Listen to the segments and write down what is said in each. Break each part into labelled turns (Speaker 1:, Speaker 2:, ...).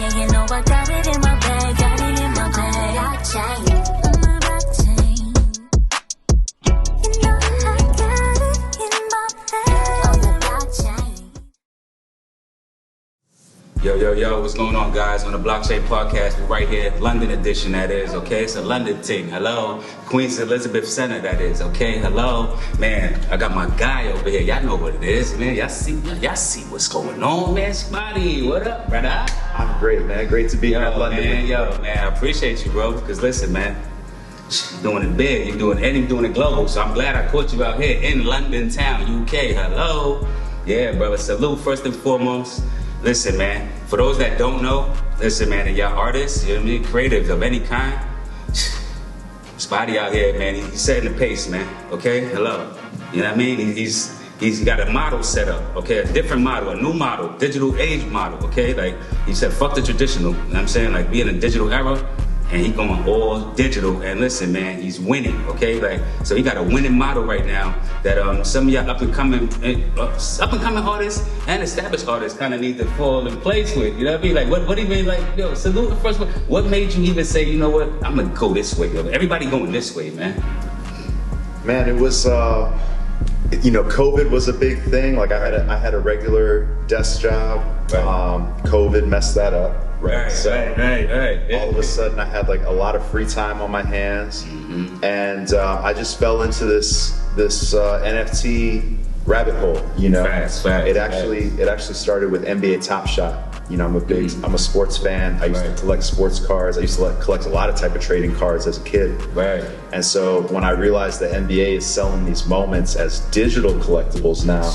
Speaker 1: Yeah, you know I got it in my bag, got it in my bag. Blockchain. My blockchain. You know I got it in my bag. On the blockchain.
Speaker 2: Yo, what's going on, guys? On the Blockchain Podcast, we're right here, London edition, that is, okay? It's a London thing. Hello, Queen's Elizabeth Center, that is, okay? Hello, man, I got my guy over here. Y'all know what it is, man. Y'all see what's going on, man. Spottie, what up, brother?
Speaker 3: I'm great, man. Great to be here in London.
Speaker 2: Man, I appreciate you, bro, because listen, man, you're doing it big, you're doing it global, so I'm glad I caught you out here in London town, UK. Hello. Yeah, brother, salute first and foremost. Listen, man, for those that don't know, listen, man, and y'all artists, you know what I mean, creatives of any kind, Spottie out here, man, he's setting the pace, man, okay? Hello. You know what I mean? He's got a model set up, okay? A different model, a new model, digital age model, okay? Like, he said, fuck the traditional, you know what I'm saying? Like, we in a digital era, and he going all digital, and listen, man, he's winning, okay? Like, so he got a winning model right now that some of y'all up and coming artists and established artists kind of need to fall in place with. You know what I mean? Like, what do you mean? Like, yo, salute the first one. What made you even say, you know what? I'm gonna go this way. Yo. Everybody going this way, man.
Speaker 3: Man, it was, COVID was a big thing. Like, I had a regular desk job. Right. COVID messed that up.
Speaker 2: Right.
Speaker 3: All of a sudden, I had like a lot of free time on my hands, and I just fell into this NFT rabbit hole. You know, it actually started with NBA Top Shot. You know, I'm a sports fan. I used to collect sports cards. I used to collect a lot of type of trading cards as a kid.
Speaker 2: Right.
Speaker 3: And so when I realized that NBA is selling these moments as digital collectibles now,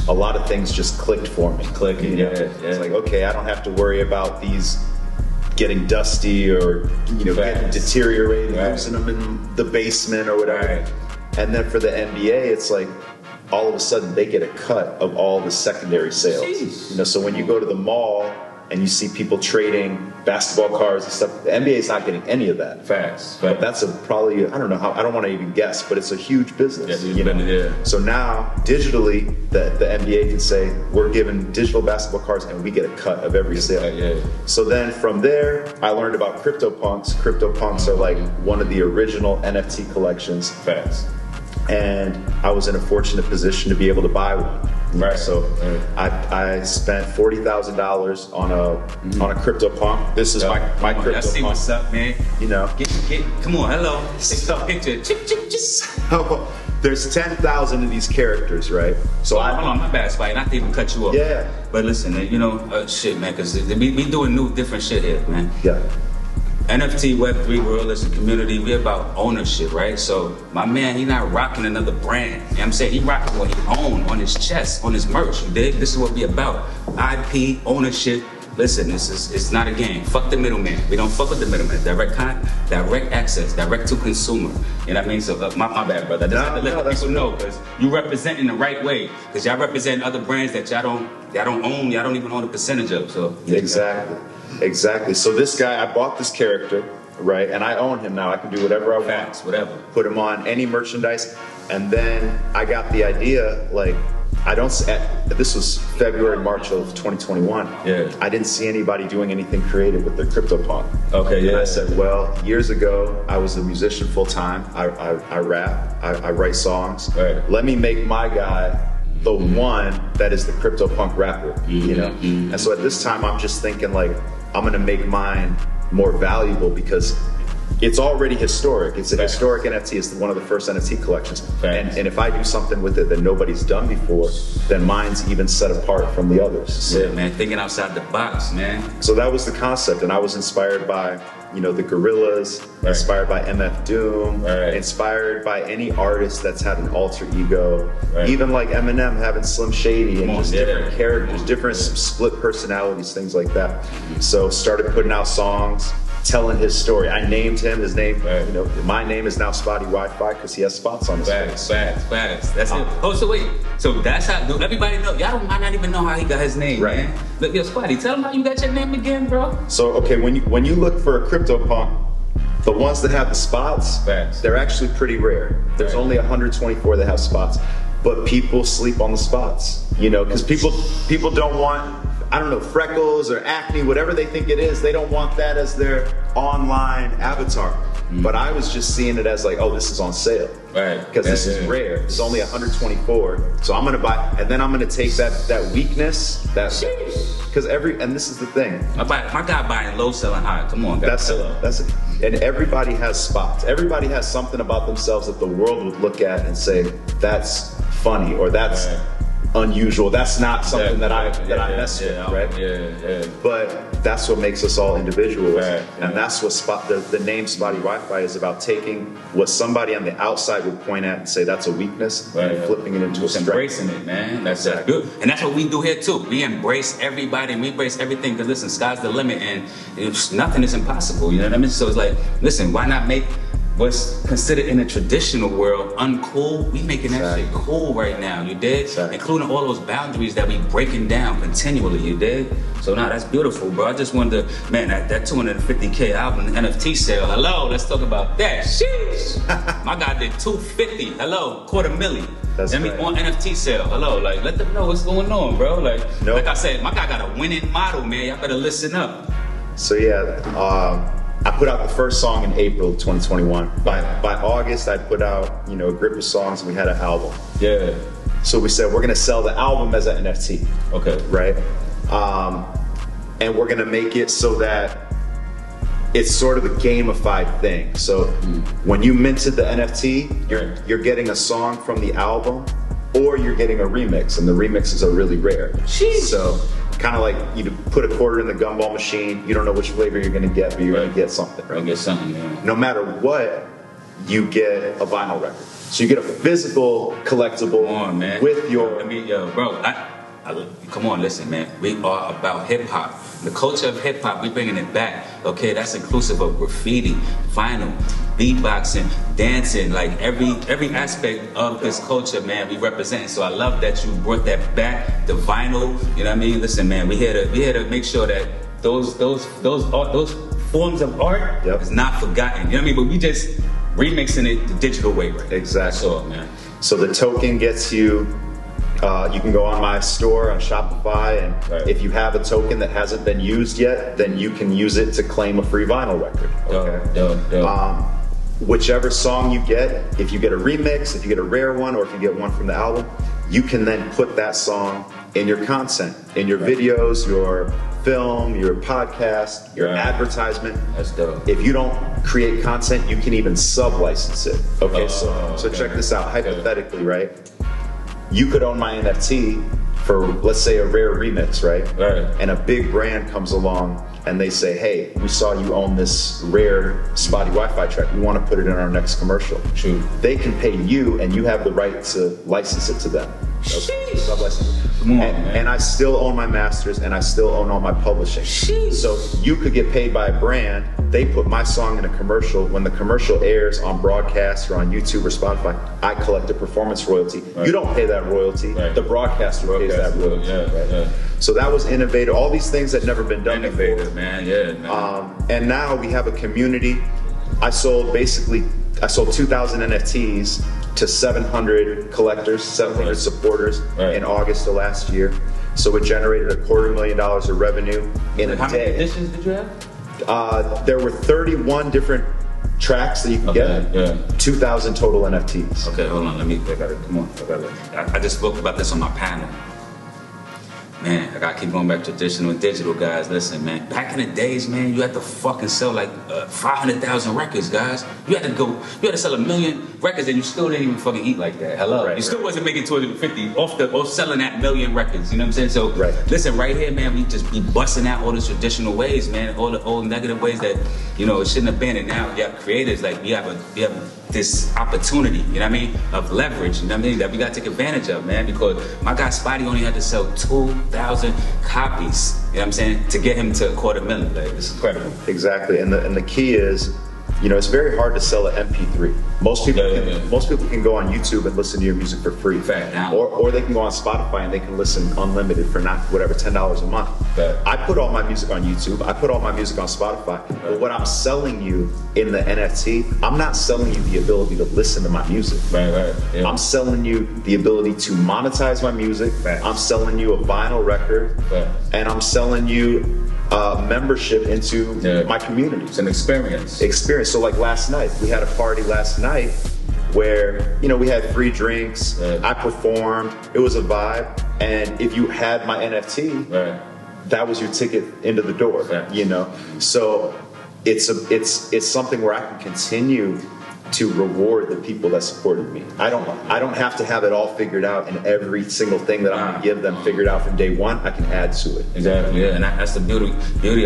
Speaker 3: a lot of things just clicked for me.
Speaker 2: Clicking, yeah.
Speaker 3: It's like, okay, I don't have to worry about these getting dusty or, getting deteriorated, losing them in the basement or whatever.
Speaker 2: Right.
Speaker 3: And then for the NBA, it's like, all of a sudden they get a cut of all the secondary sales.
Speaker 2: Jeez.
Speaker 3: So when you go to the mall and you see people trading basketball cards and stuff, the NBA is not getting any of that.
Speaker 2: Facts.
Speaker 3: But that's probably, I don't know how, I don't want to even guess, but it's a huge business.
Speaker 2: Yeah.
Speaker 3: So now, digitally, the NBA can say, we're giving digital basketball cards and we get a cut of every sale.
Speaker 2: Yeah.
Speaker 3: So then from there, I learned about CryptoPunks. CryptoPunks are like one of the original NFT collections.
Speaker 2: Facts.
Speaker 3: And I was in a fortunate position to be able to buy one.
Speaker 2: Right.
Speaker 3: So I spent $40,000 on a CryptoPunk. This is my CryptoPunk.
Speaker 2: Y'all see what's up, man.
Speaker 3: You know,
Speaker 2: come on, hello. Take a picture.
Speaker 3: So there's 10,000 of these characters, right? So
Speaker 2: hold on, my bad, Spottie. Not to even cut you off.
Speaker 3: Yeah.
Speaker 2: But listen, shit, man, because we doing new, different shit here, man.
Speaker 3: Yeah.
Speaker 2: NFT, Web3 world is a community. We're about ownership, right? So my man, he not rocking another brand. You know what I'm saying? He rocking what he own on his chest, on his merch. You dig? This is what we about. IP, ownership. Listen, it's not a game. Fuck the middleman. We don't fuck with the middleman. Direct access, direct to consumer. You know what I mean? So my bad, brother. I just have to let people know, because you representing the right way. Because y'all represent other brands that y'all don't own. Y'all don't even own a percentage of. So
Speaker 3: Exactly. So this guy, I bought this character, right? And I own him now. I can do whatever I want.
Speaker 2: Facts, whatever.
Speaker 3: Put him on any merchandise. And then I got the idea, like, this was February, March of 2021.
Speaker 2: Yeah.
Speaker 3: I didn't see anybody doing anything creative with their CryptoPunk.
Speaker 2: Okay, yeah.
Speaker 3: And I said, well, years ago, I was a musician full time. I rap, I write songs.
Speaker 2: Right.
Speaker 3: Let me make my guy the one that is the CryptoPunk rapper, And so at this time, I'm just thinking, like, I'm gonna make mine more valuable because it's already historic. It's a historic NFT. It's one of the first NFT collections. And if I do something with it that nobody's done before, then mine's even set apart from the others.
Speaker 2: So, man, thinking outside the box, man.
Speaker 3: So that was the concept, and I was inspired by, the Gorillas, inspired by MF Doom, inspired by any artist that's had an alter ego, even like Eminem having Slim Shady and different characters, different split personalities, things like that. So started putting out songs, telling his story. I named him. His name, my name is now Spottie Wi-Fi because he has spots on his face.
Speaker 2: Facts. That's it. Oh, so wait. So that's how everybody know. Y'all might not even know how he got his name, man. Look, yo, Spottie, tell him how you got your name again, bro.
Speaker 3: So, okay, when you look for a CryptoPunk, the ones that have the spots, they're actually pretty rare. There's only 124 that have spots. But people sleep on the spots, because people don't want I don't know, freckles or acne, whatever they think it is, they don't want that as their online avatar. But I was just seeing it as like, oh, this is on sale.
Speaker 2: Right.
Speaker 3: Because this is rare. It's only 124. So I'm gonna buy, and then I'm gonna take that weakness, because and this is the thing.
Speaker 2: My guy buying low, selling high. Come on, guys.
Speaker 3: That's it. And everybody has spots. Everybody has something about themselves that the world would look at and say, that's funny, or that's unusual. That's not something that I mess with, right?
Speaker 2: Yeah.
Speaker 3: But that's what makes us all individuals,
Speaker 2: right,
Speaker 3: and that's what the name Spottie Wi-Fi is about: taking what somebody on the outside would point at and say that's a weakness, and flipping it into a strength.
Speaker 2: Embracing it, man. That's good, and that's what we do here too. We embrace everybody, and we embrace everything. Because listen, sky's the limit, and nothing is impossible. You know what I mean? So it's like, listen, why not make what's considered in the traditional world uncool? We making that shit cool right now, you dig? Including all those boundaries that we breaking down continually, you dig? So now that's beautiful, bro. I just wanted to, man, that 250K album NFT sale. Hello, let's talk about that. Sheesh. My guy did 250. Hello, $250,000.
Speaker 3: That's right.
Speaker 2: On NFT sale. Hello, like let them know what's going on, bro. Like I said, my guy got a winning model, man. Y'all better listen up.
Speaker 3: So I put out the first song in April 2021. By August, I put out, a grip of songs, and we had an album.
Speaker 2: Yeah.
Speaker 3: So we said we're gonna sell the album as an NFT.
Speaker 2: Okay.
Speaker 3: Right? And we're gonna make it so that it's sort of a gamified thing. So when you minted the NFT, you're getting a song from the album, or you're getting a remix, and the remixes are really rare.
Speaker 2: Sheesh.
Speaker 3: So kind of like you put a quarter in the gumball machine, you don't know which flavor you're gonna get, but you're gonna get something, right?
Speaker 2: You'll get something, yeah.
Speaker 3: No matter what, you get a vinyl record. So you get a physical collectible with your...
Speaker 2: bro, come on, listen, man. We are about hip-hop. The culture of hip-hop, we bringing it back, okay? That's inclusive of graffiti, vinyl, beatboxing, dancing, like every aspect of this culture, man, we represent. So I love that you brought that back, the vinyl, you know what I mean? Listen, man, we here to make sure that those forms of art is not forgotten, you know what I mean? But we just remixing it the digital way, right?
Speaker 3: Exactly.
Speaker 2: That's all, man.
Speaker 3: So the token gets you, you can go on my store on Shopify, and if you have a token that hasn't been used yet, then you can use it to claim a free vinyl record. Okay.
Speaker 2: Dope.
Speaker 3: Whichever song you get, if you get a remix, if you get a rare one, or if you get one from the album, you can then put that song in your content, in your videos, your film, your podcast, your advertisement.
Speaker 2: That's dope.
Speaker 3: If you don't create content, you can even sub-license it. Okay, so check this out. Hypothetically, right? You could own my NFT for, let's say, a rare remix, right? And a big brand comes along and they say, hey, we saw you own this rare Spottie Wi-Fi track. We want to put it in our next commercial.
Speaker 2: True.
Speaker 3: They can pay you, and you have the right to license it to them. Okay? Sub-license.
Speaker 2: Come on, man.
Speaker 3: And I still own my masters, and I still own all my publishing. So you could get paid by a brand. They put my song in a commercial. When the commercial airs on broadcast or on YouTube or Spotify, I collect a performance royalty. You don't pay that royalty. The broadcaster pays that royalty. So that was innovative. All these things that never been done
Speaker 2: before. Man.
Speaker 3: And now we have a community. I sold 2,000 NFTs to 700 collectors, 700 supporters in August of last year. So it generated $250,000 of revenue in a day.
Speaker 2: How many editions did you have?
Speaker 3: There were 31 different tracks that you could get. 2,000 total NFTs.
Speaker 2: Okay, hold on. Come on. I just spoke about this on my panel. Man, I gotta keep going back to traditional and digital, guys. Listen, man. Back in the days, man, you had to fucking sell like 500,000 records, guys. You had to sell 1 million records, and you still didn't even fucking eat like that. Hello, you still wasn't making 250 off selling that 1 million records. You know what I'm saying? So, listen, right here, man, we just be busting out all the traditional ways, man, all the old negative ways that it shouldn't have been. And now you have creators like we have this opportunity, you know what I mean, of leverage, you know what I mean, that we gotta take advantage of, man, because my guy Spottie only had to sell 2,000 copies, you know what I'm saying, to get him to $250,000. Like, it's incredible.
Speaker 3: Exactly, and the key is, You know, it's very hard to sell an MP3. Most people can go on YouTube and listen to your music for free. Or they can go on Spotify and they can listen unlimited for not whatever, $10 a month. I put all my music on YouTube. I put all my music on Spotify. But what I'm selling you in the NFT, I'm not selling you the ability to listen to my music. I'm selling you the ability to monetize my music. I'm selling you a vinyl record. And I'm selling you membership into my community. It's an experience. So like last night, we had a party last night where, you know, we had free drinks, I performed, it was a vibe, and if you had my NFT, that was your ticket into the door, you know? So it's something where I can continue to reward the people that supported me. I don't have to have it all figured out and every single thing that I'm gonna give them figured out from day one. I can add to it.
Speaker 2: Exactly, yeah, and that's the beauty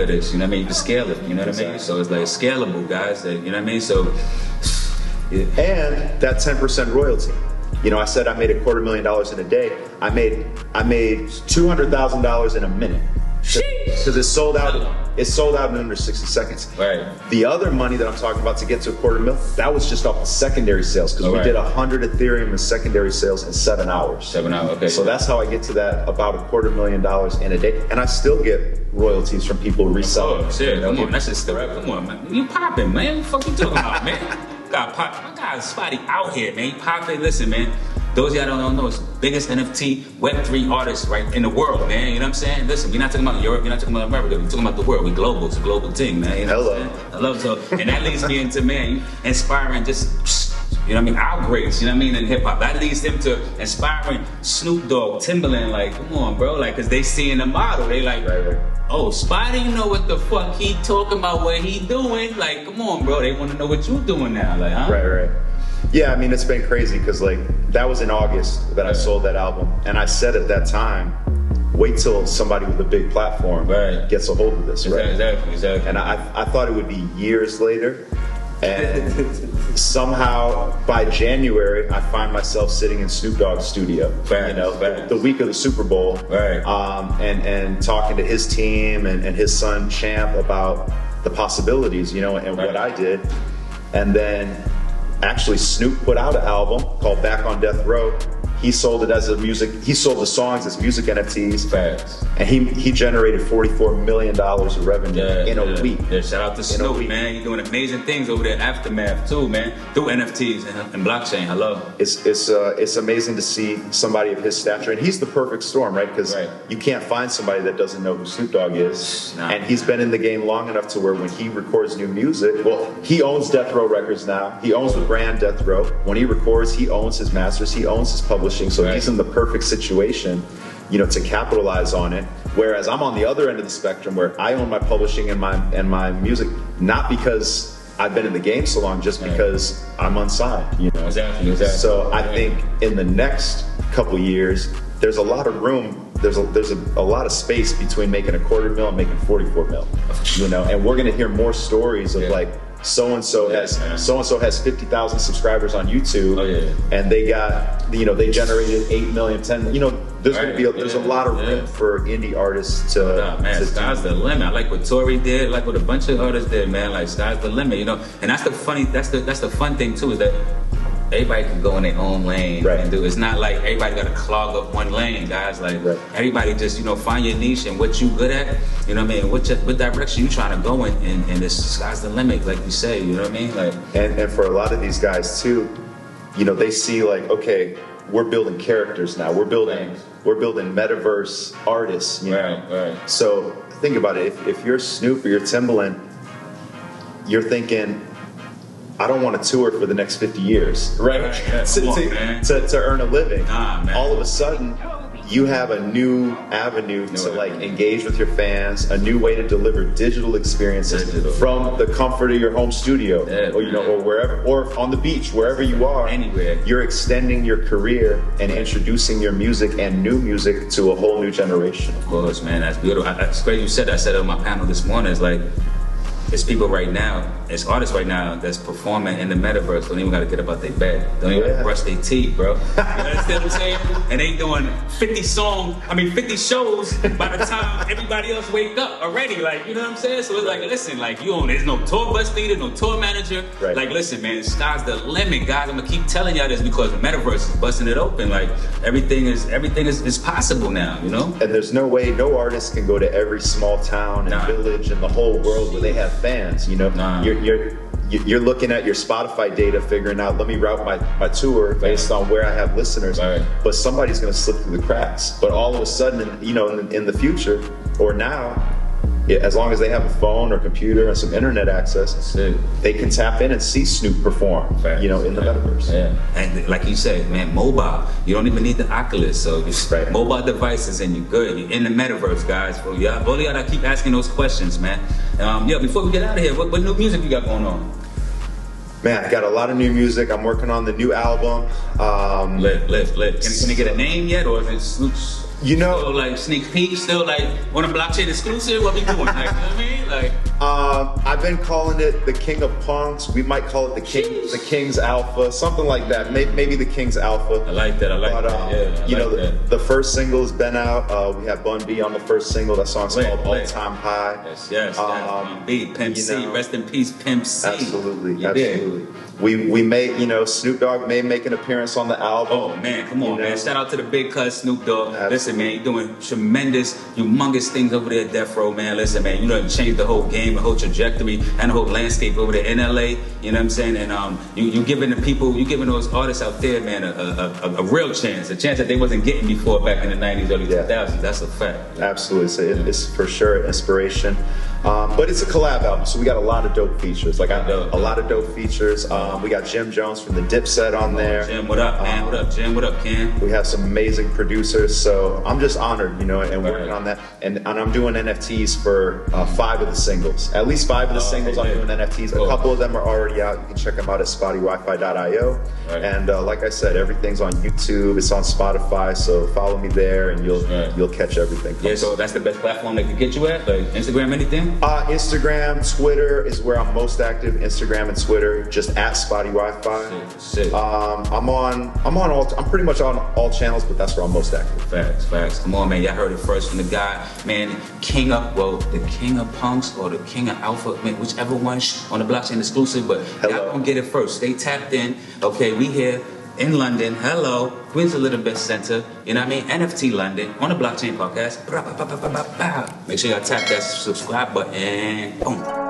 Speaker 2: of this, you know what I mean? You can scale it, you know what I mean? So it's like scalable, guys, you know what I mean? So,
Speaker 3: and that 10% royalty. You know, I said I made $250,000 in a day. I made $200,000 in a minute. Because it's sold out in under 60 seconds. The other money that I'm talking about to get to $250,000, that was just off the secondary sales, because we did 100 Ethereum in secondary sales in 7 hours.
Speaker 2: 7 hours, okay.
Speaker 3: So that's how I get to that, about $250,000 in a day, and I still get royalties from people reselling.
Speaker 2: Oh shit, come on, that's just still, come on, man. You popping, man. What the fuck you talking about, man? My guy Spottie out here, man. He popping. Listen, man. Those of y'all don't know, it's the biggest NFT Web3 artist right in the world, man. You know what I'm saying? Listen, we're not talking about Europe, we're not talking about America, we're talking about the world. We global, it's a global thing, man. You know what I'm saying? I love so, and that leads me into, man, inspiring just, you know what I mean, our greats, you know what I mean, in hip hop. That leads them to inspiring Snoop Dogg, Timbaland, like, come on, bro, like, cause they seeing the model, they like, oh, Spottie, you know what the fuck he talking about, what he doing? Like, come on, bro, they want to know what you doing now, like, huh?
Speaker 3: Right. Yeah, I mean, it's been crazy because, like, that was in August that I sold that album. And I said at that time, wait till somebody with a big platform gets a hold of this, right?
Speaker 2: Exactly.
Speaker 3: And I thought it would be years later. And somehow, by January, I find myself sitting in Snoop Dogg's studio, the week of the Super Bowl, and talking to his team and his son, Champ, about the possibilities, you know, and what I did. And then actually, Snoop put out an album called Back on Death Row. He sold it as he sold the songs as music NFTs. And he generated $44 million of revenue in a week.
Speaker 2: Yeah, shout out to Snoop, man. He's doing amazing things over there, Aftermath too, man. Through NFTs and blockchain. I love it.
Speaker 3: It's amazing to see somebody of his stature, and he's the perfect storm, right? Because you can't find somebody that doesn't know who Snoop Dogg is. And he's been in the game long enough to where when he records new music, well, he owns Death Row Records now. He owns the brand Death Row. When he records, he owns his masters, he owns his publishing. So he's in the perfect situation, you know, to capitalize on it. Whereas I'm on the other end of the spectrum, where I own my publishing and my music, not because I've been in the game so long, just because I'm unsigned. You know,
Speaker 2: exactly.
Speaker 3: So I think in the next couple years, there's a lot of room. There's a lot of space between making $250,000 and making $44 million. You know, and we're gonna hear more stories of like, so-and-so has 50,000 subscribers on YouTube, and they got, you know, they generated 8 million, 10, you know, there's going to be there's a lot of room for indie artists to,
Speaker 2: sky's the limit. I like what Tory did, like what a bunch of artists did, man. Like, sky's the limit, you know. And that's the fun thing too, is that everybody can go in their own lane and do. It's not like everybody got to clog up one lane, guys. Like everybody just, you know, find your niche and what you good at. You know what I mean? What direction you trying to go in, and this sky's the limit, like you say. You know what I mean? Like,
Speaker 3: and for a lot of these guys too, you know, they see like, okay, we're building characters now. We're building metaverse artists. You know? So think about it. If you're Snoop or you're Timbaland, you're thinking, I don't want to tour for the next 50 years, to earn a living. All of a sudden, you have a new avenue to like engage with your fans, a new way to deliver digital experiences from the comfort of your home studio, or you know, or wherever, or on the beach, wherever you are.
Speaker 2: Anywhere.
Speaker 3: You're extending your career and introducing your music and new music to a whole new generation.
Speaker 2: Of course, man, that's beautiful. That's great you said that. I said it on my panel this morning. It's like, there's people right now it's artists right now that's performing in the metaverse don't even got to get up out their bed. Don't even gotta brush their teeth, bro. You understand what I'm saying? And they doing 50 shows by the time everybody else wake up already. Like, you know what I'm saying? So it's like, listen, like there's no tour bus leader, no tour manager. Right. Like, listen, man, the sky's the limit, guys. I'm gonna keep telling y'all this because the metaverse is busting it open. Like, everything is possible now, you know?
Speaker 3: And there's no way no artist can go to every small town and village in the whole world where they have fans, you know? You're looking at your Spotify data, figuring out, let me route my tour based on where I have listeners, but somebody's gonna slip through the cracks. But all of a sudden, you know, in the future, or now, as long as they have a phone or computer and some internet access, they can tap in and see Snoop perform, you know, in the metaverse.
Speaker 2: Yeah. And like you said, man, mobile. You don't even need the Oculus. So just mobile devices and you're good. You're in the metaverse, guys. Well, y'all, all y'all keep asking those questions, man. Before we get out of here, what new music you got going on?
Speaker 3: Man, I got a lot of new music. I'm working on the new album.
Speaker 2: Lit. Can you get a name yet, or is it Snoop's?
Speaker 3: You know,
Speaker 2: still like sneak peek, still like on a blockchain exclusive. What we doing? Like, you know what I mean? Like,
Speaker 3: I've been calling it the King of Punks. We might call it the King's Alpha, something like that. Maybe the King's Alpha.
Speaker 2: I like that.
Speaker 3: The first single has been out. We have Bun B on the first single. That song's called All Time High.
Speaker 2: Yes. Bun B, Pimp C. Rest in peace, Pimp C.
Speaker 3: Absolutely. We may, you know, Snoop Dogg may make an appearance on the album.
Speaker 2: Oh man, come on, man! Shout out to the big cuz Snoop Dogg. Listen, man, you're doing tremendous, humongous things over there at Death Row, man. Listen, man, you done changed the whole game, the whole trajectory, and the whole landscape over there in LA. You know what I'm saying? And you giving the people, you giving those artists out there, man, a real chance, a chance that they wasn't getting before back in the '90s, early 2000s. That's a fact.
Speaker 3: Absolutely, so it's for sure inspiration. But it's a collab album, so we got a lot of dope features. Like a lot of dope features. We got Jim Jones from the Dipset on there.
Speaker 2: Jim, what up, man? What up, Jim? What up, Ken?
Speaker 3: We have some amazing producers, so I'm just honored, you know, and working on that. And I'm doing NFTs for 5 of the singles. At least 5 of the singles I'm doing NFTs. A couple of them are already out. You can check them out at SpottieWiFi.io. And like I said, everything's on YouTube. It's on Spotify, so follow me there, and you'll catch everything.
Speaker 2: Yeah, so that's the best platform they can get you at, like Instagram, anything?
Speaker 3: Instagram, Twitter is where I'm most active. Instagram and Twitter, just at Spottie Wi-Fi.
Speaker 2: Sick.
Speaker 3: I'm pretty much on all channels, but that's where I'm most active.
Speaker 2: Facts. Come on, man. Y'all heard it first from the guy, man. The King of Punks or the King of Alpha, man, whichever one on the blockchain exclusive. But y'all gonna get it first. Stay tapped in. Okay, we here in London. Hello, Queens Elizabeth Center. You know what I mean? NFT London on the Blockchain Podcast. Make sure y'all tap that subscribe button. Boom.